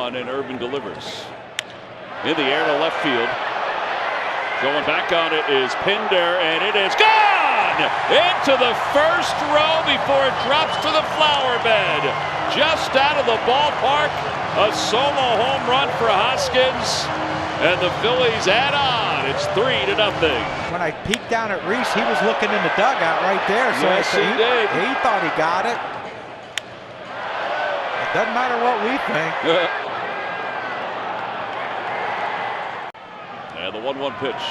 1, and Urban delivers. In the air to left field. Going back on it is Pinder, and it is gone! Into the first row before it drops to the flower bed. Just out of the ballpark, a solo home run for Hoskins, and the Phillies add on. It's 3-0. When I peeked down at Rhys, he was looking in the dugout right there, so yes, he did. He thought he got it. It doesn't matter what we think. And the 1-1 pitch.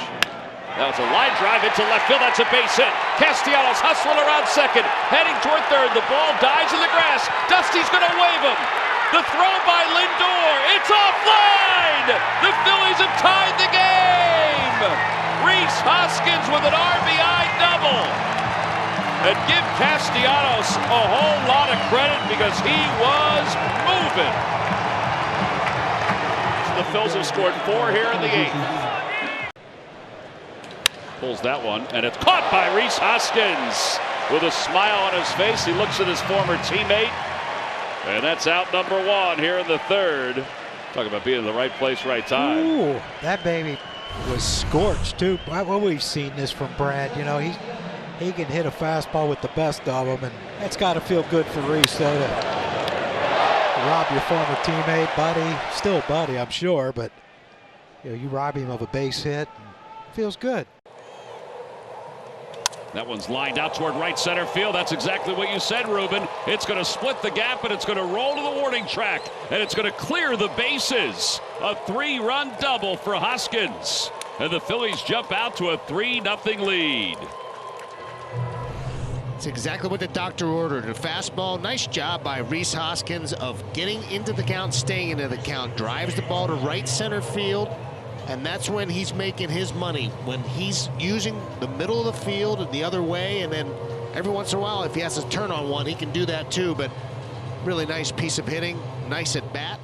That was a line drive into left field. That's a base hit. Castellanos hustling around second, heading toward third. The ball dies in the grass. Dusty's going to wave him. The throw by Lindor. It's offline. The Phillies have tied the game. Rhys Hoskins with an RBI double. And give Castellanos a whole lot of credit because he was moving. So the Phils have scored 4 here in the 8th. Pulls that one, and it's caught by Rhys Hoskins. With a smile on his face, he looks at his former teammate. And that's out number 1 here in the 3rd. Talking about being in the right place, right time. Ooh, that baby was scorched, too. Well, we've seen this from Brad. You know, he can hit a fastball with the best of them, and that's got to feel good for Rhys, though, to rob your former teammate, buddy. Still buddy, I'm sure, but you rob him of a base hit. Feels good. That one's lined out toward right center field. That's exactly what you said, Ruben. It's going to split the gap, and it's going to roll to the warning track, and it's going to clear the bases. A 3-run double for Hoskins, and the Phillies jump out to a 3-0 lead. It's exactly what the doctor ordered. A fastball. Nice job by Rhys Hoskins of getting into the count, staying into the count. Drives the ball to right center field. And that's when he's making his money, when he's using the middle of the field and the other way, and then every once in a while, if he has to turn on one, he can do that too. But really nice piece of hitting, nice at bat.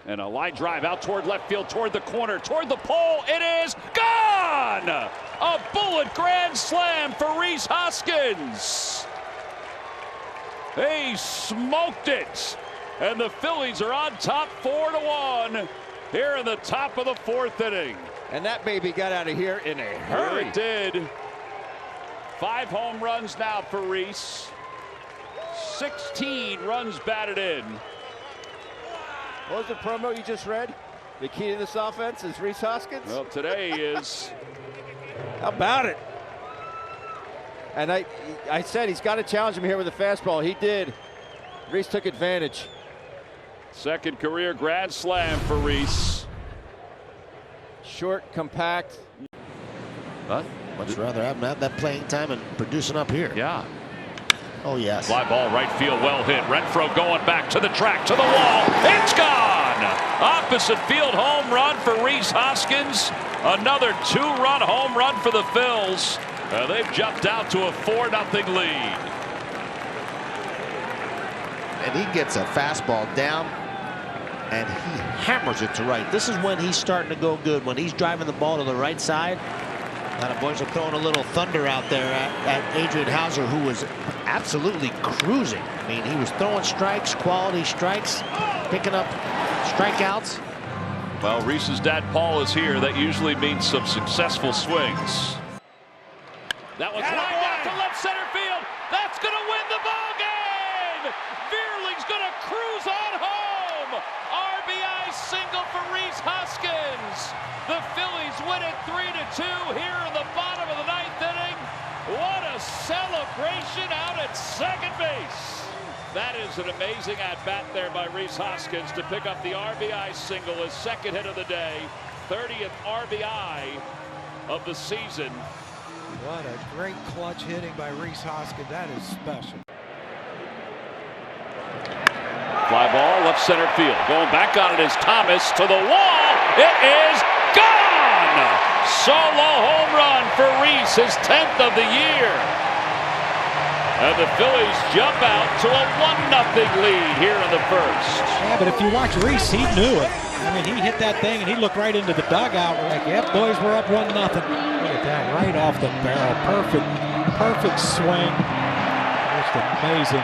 And a line drive out toward left field, toward the corner, toward the pole. It is gone! A bullet grand slam for Rhys Hoskins. He smoked it, and the Phillies are on top 4-1. Here in the top of the 4th inning. And that baby got out of here in a hurry. It did. 5 home runs now for Rhys. 16 runs batted in. What was the promo you just read? The key to this offense is Rhys Hoskins? Well, today is. How about it? And I said he's got to challenge him here with a fastball. He did. Rhys took advantage. Second career grand slam for Rhys. Short, compact. Huh? Much rather have him have that playing time and producing up here. Yeah. Oh, yes. Fly ball right field, well hit. Renfroe going back to the track, to the wall. It's gone! Opposite field home run for Rhys Hoskins. Another 2-run home run for the Phils. They've jumped out to a 4-0 lead. And he gets a fastball down, and he hammers it to right. This is when he's starting to go good, when he's driving the ball to the right side. And the boys are throwing a little thunder out there at Adrian Hauser, who was absolutely cruising. I mean, he was throwing strikes, quality strikes, picking up strikeouts. Well, Rhys's dad, Paul, is here. That usually means some successful swings. That one's lined out to left center field. That's going to win the ball game. Veerling's going to cruise on home. RBI single for Rhys Hoskins. The Phillies win it 3-2 here in the bottom of the 9th inning. What a celebration out at second base. That is an amazing at-bat there by Rhys Hoskins to pick up the RBI single, his second hit of the day, 30th RBI of the season. What a great clutch hitting by Rhys Hoskins. That is special. Fly ball, left center field. Going back on it is Thomas to the wall. It is gone! Solo home run for Rhys, his 10th of the year. And the Phillies jump out to a 1-0 lead here in the first. Yeah, but if you watch Rhys, he knew it. I mean, he hit that thing and he looked right into the dugout. We're like, yep, boys, we're up 1-0. Look at that, right off the barrel. Perfect swing. Just amazing.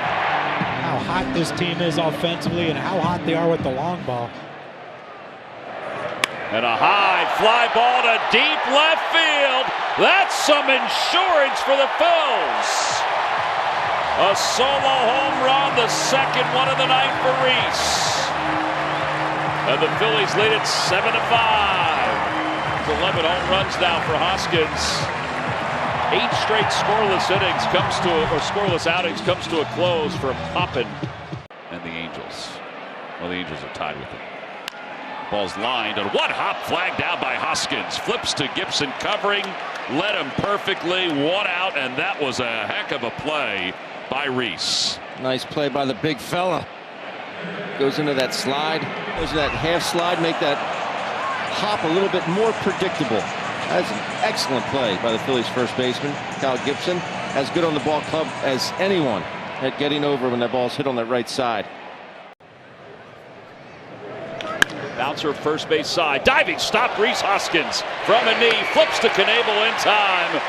how hot this team is offensively and how hot they are with the long ball. And a high fly ball to deep left field. That's some insurance for the Phils. A solo home run, the second one of the night for Rhys. And the Phillies lead it 7-5. 11 home runs now for Hoskins. 8 straight scoreless outings comes to a close for Poppin and the Angels. Well, the Angels are tied with them. Ball's lined and one hop flag down by Hoskins. Flips to Gibson covering, led him perfectly, 1 out, and that was a heck of a play by Rhys. Nice play by the big fella. Goes into that slide, goes to that half slide, make that hop a little bit more predictable. That's an excellent play by the Phillies first baseman, Kyle Gibson. As good on the ball club as anyone at getting over when that ball's hit on that right side. Bouncer first base side, diving stop, Rhys Hoskins from a knee, flips to Knebel in time.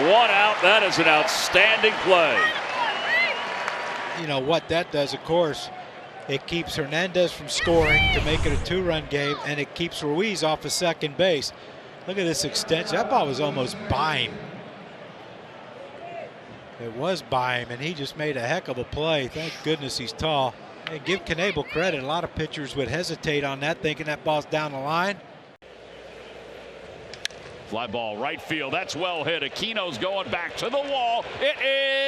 1 out, that is an outstanding play. You know what that does, of course, it keeps Hernandez from scoring to make it a 2-run game, and it keeps Ruiz off of second base. Look at this extension. That ball was almost by him. It was by him, and he just made a heck of a play. Thank goodness he's tall. Hey, give Knebel credit. A lot of pitchers would hesitate on that, thinking that ball's down the line. Fly ball right field. That's well hit. Aquino's going back to the wall. It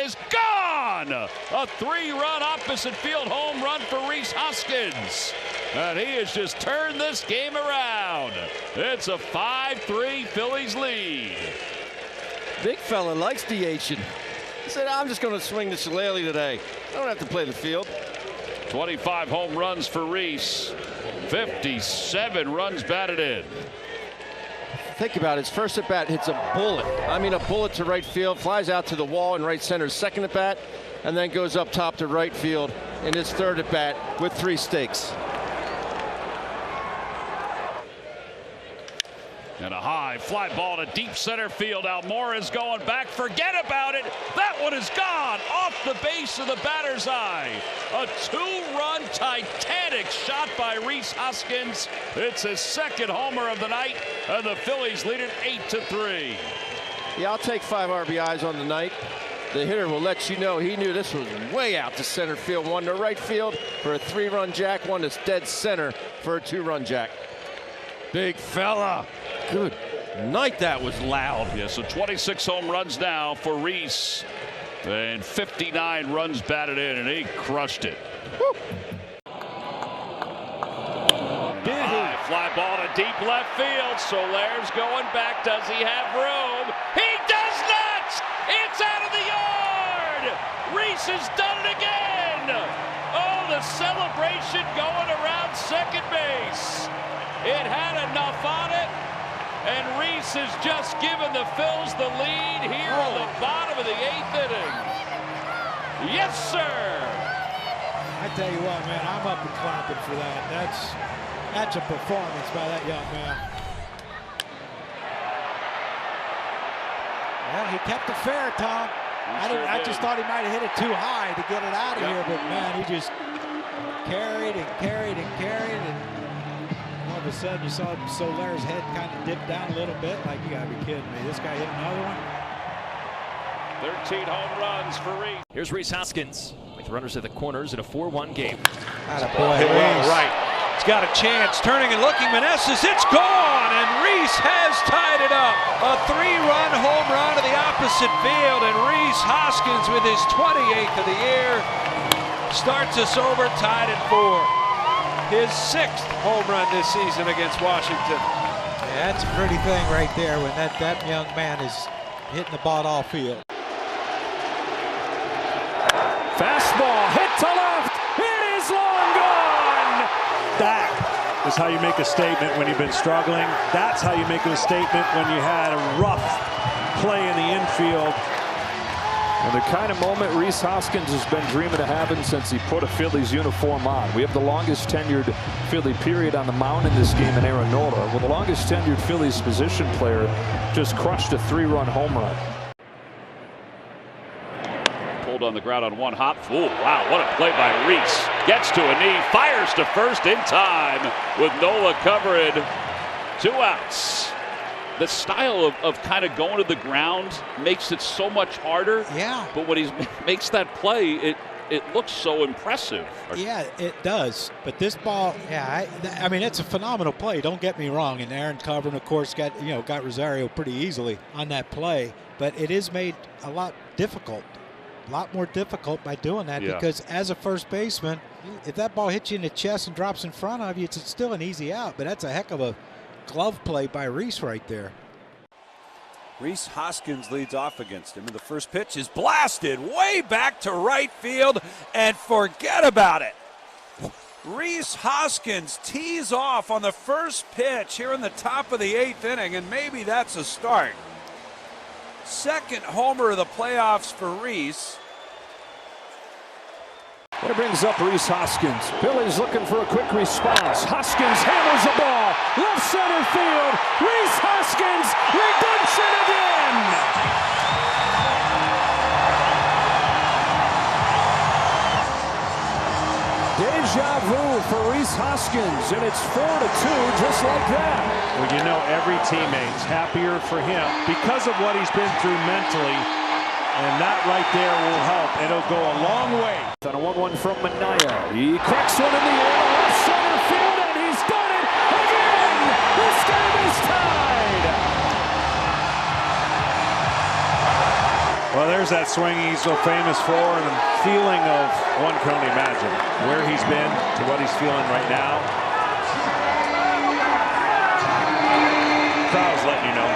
is gone. A 3-run opposite field home run for Rhys Hoskins. And he has just turned this game around. It's a 5-3 Phillies lead. Big fella likes DHing. He said, I'm just going to swing the shillelagh today. I don't have to play the field. 25 home runs for Rhys. 57 runs batted in. Think about it. His first at bat hits a bullet. I mean, a bullet to right field, flies out to the wall in right center. Second at bat, and then goes up top to right field in his third at bat with 3 stakes. And a high fly ball to deep center field. Almora's going back. Forget about it. That one is gone off the base of the batter's eye. A 2-run Titanic shot by Rhys Hoskins. It's his second homer of the night, and the Phillies lead it 8-3. Yeah, I'll take 5 RBIs on the night. The hitter will let you know he knew this was way out to center field, 1 to right field for a 3-run jack, 1 to dead center for a 2-run jack. Big fella. Good night, that was loud. Yeah, so 26 home runs now for Rhys. And 59 runs batted in, and he crushed it. Woo. High fly ball to deep left field. Soler's going back. Does he have room? He does not! It's out of the yard! Rhys has done it again! Oh, the celebration going around second base. It had enough on it, and Rhys has just given the Phils the lead here in the bottom of the 8th inning. Yes, sir. I tell you what, man, I'm up and clapping for that. That's a performance by that young man. Well, he kept it fair, Tom. I just thought he might have hit it too high to get it out of here, but man, he just carried and carried and carried, and all of a sudden you saw Soler's head kind of dip down a little bit. Like, you gotta be kidding me. This guy hit another one. 13 home runs for Rhys. Here's Rhys Hoskins with runners at the corners in a 4-1 game. Attaboy, Hit well Rhys. right. He's got a chance. Turning and looking. Meneses. It's gone. And Rhys has tied it up. A 3-run home run to the opposite field. And Rhys Hoskins with his 28th of the year starts us over, tied at 4. His 6th home run this season against Washington. Yeah, that's a pretty thing right there when that young man is hitting the ball off field. Fastball hit to left. It is long gone. That is how you make a statement when you've been struggling. That's how you make a statement when you had a rough play in the infield. And the kind of moment Rhys Hoskins has been dreaming of having since he put a Phillies uniform on. We have the longest tenured Philly period on the mound in this game in Aaron Nola. Well, the longest tenured Phillies position player just crushed a 3-run home run. Pulled field on the ground on one hop. Oh, wow, what a play by Rhys. Gets to a knee, fires to first in time with Nola covering. 2 outs. The style of kind of going to the ground makes it so much harder. Yeah. But when he makes that play, it looks so impressive. Yeah, it does. But this ball, yeah, I mean, it's a phenomenal play. Don't get me wrong. And Aaron covering, of course, got Rosario pretty easily on that play. But it is made a lot more difficult by doing that, because as a first baseman, if that ball hits you in the chest and drops in front of you, it's still an easy out. But that's a heck of a glove play by Rhys right there. Rhys Hoskins leads off against him, and the first pitch is blasted way back to right field, and forget about it. Rhys Hoskins tees off on the first pitch here in the top of the 8th inning, and maybe that's a start. Second homer of the playoffs for Rhys. That brings up Rhys Hoskins. Phillies looking for a quick response. Hoskins hammers the ball. Left center field. Rhys Hoskins, redemption again. Deja vu for Rhys Hoskins, and it's 4-2 just like that. Well, you know, every teammate's happier for him because of what he's been through mentally. And that right there will help. It'll go a long way. On a 1-1 from Minaya. He cracks one in the air, left center field, and he's done it again! This game is tied! Well, there's that swing he's so famous for, and the feeling of one can only imagine where he's been to what he's feeling right now. Crowd's letting you know.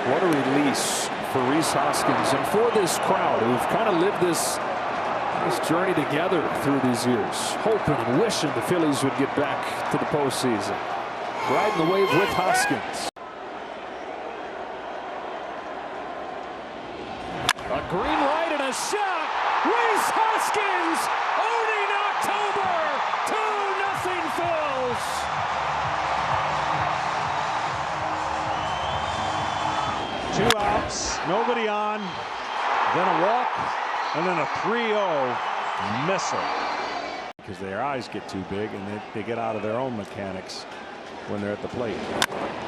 What a release for Rhys Hoskins and for this crowd who've kind of lived this journey together through these years, hoping and wishing the Phillies would get back to the postseason. Riding the wave with Hoskins. A green light and a shot. Rhys Hoskins owning October. 2-0 Phils. Two outs, nobody on, then a walk, and then a 3-0 missile. Because their eyes get too big and they get out of their own mechanics when they're at the plate.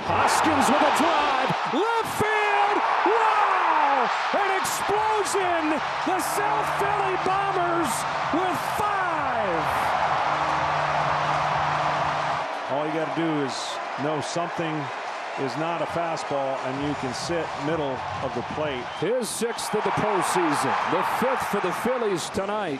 Hoskins with a drive, left field, wow! An explosion! The South Philly Bombers with 5! All you got to do is know something is not a fastball, and you can sit middle of the plate. His 6th of the postseason, the 5th for the Phillies tonight.